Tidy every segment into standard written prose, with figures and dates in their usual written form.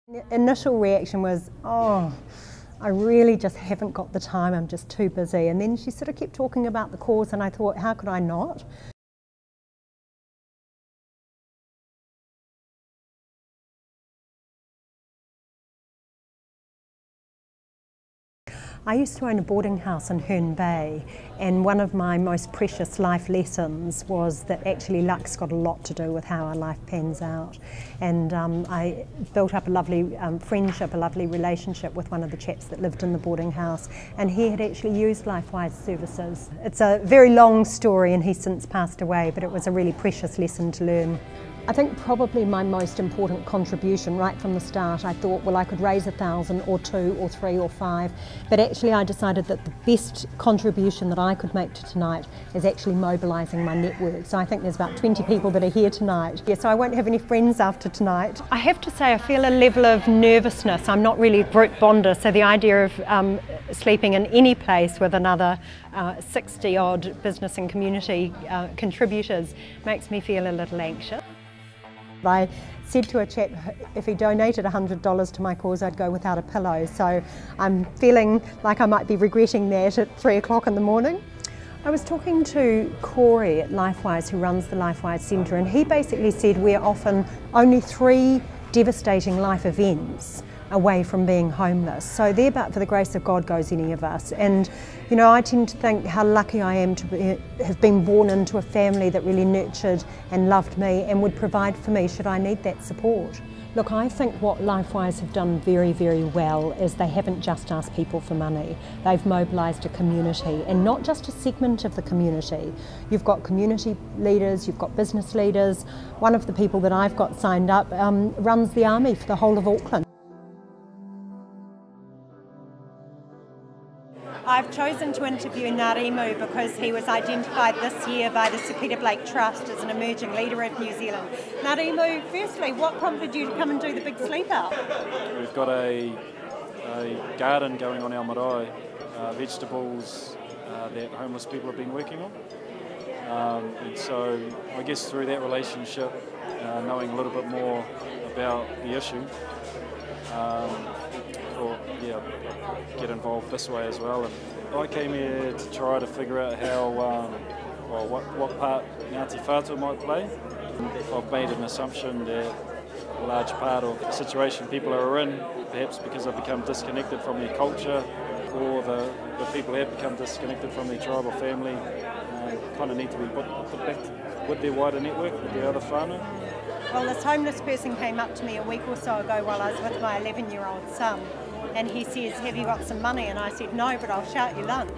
The initial reaction was, oh, I really just haven't got the time, I'm just too busy. And then she sort of kept talking about the cause and I thought, how could I not? I used to own a boarding house in Herne Bay, and one of my most precious life lessons was that actually luck's got a lot to do with how our life pans out. And I built up a lovely friendship, a lovely relationship with one of the chaps that lived in the boarding house, and he had actually used LifeWise services. It's a very long story and he's since passed away, but it was a really precious lesson to learn. I think probably my most important contribution right from the start, I thought, well, I could raise 1,000 or 2 or 3 or 5, but actually I decided that the best contribution that I could make to tonight is actually mobilising my network. So I think there's about 20 people that are here tonight. Yeah, so I won't have any friends after tonight. I have to say I feel a level of nervousness. I'm not really a group bonder, so the idea of sleeping in any place with another 60 odd business and community contributors makes me feel a little anxious. I said to a chap, if he donated $100 to my cause, I'd go without a pillow. So I'm feeling like I might be regretting that at 3 o'clock in the morning. I was talking to Corey at LifeWise, who runs the LifeWise Centre, and he basically said we're often only 3 devastating life events away from being homeless. So there, but for the grace of God, goes any of us. And you know, I tend to think how lucky I am to have been born into a family that really nurtured and loved me and would provide for me should I need that support. Look, I think what LifeWise have done very, very well is they haven't just asked people for money. They've mobilised a community, and not just a segment of the community. You've got community leaders, you've got business leaders. One of the people that I've got signed up runs the army for the whole of Auckland. I've chosen to interview Narimu because he was identified this year by the Sir Peter Blake Trust as an emerging leader of New Zealand. Narimu, firstly, what prompted you to come and do the Big Sleepout? We've got a garden going on our marae, vegetables that homeless people have been working on. And so I guess through that relationship, knowing a little bit more about the issue, thought, yeah, get involved this way as well. And I came here to try to figure out how, well, what part Ngāti Whātua might play. I've made an assumption that a large part of the situation people are in, perhaps because they've become disconnected from their culture, or the people have become disconnected from their tribal family, kind of need to be put back with their wider network, with their other whānau. Well, this homeless person came up to me a week or so ago while I was with my 11-year-old son, and he says, have you got some money? And I said, no, but I'll shout you lunch.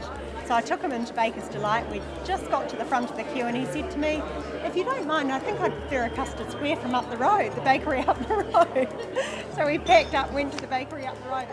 So I took him into Baker's Delight. We just got to the front of the queue and he said to me, if you don't mind, I think I'd prefer a custard square from up the road, the bakery up the road. So we packed up, went to the bakery up the road.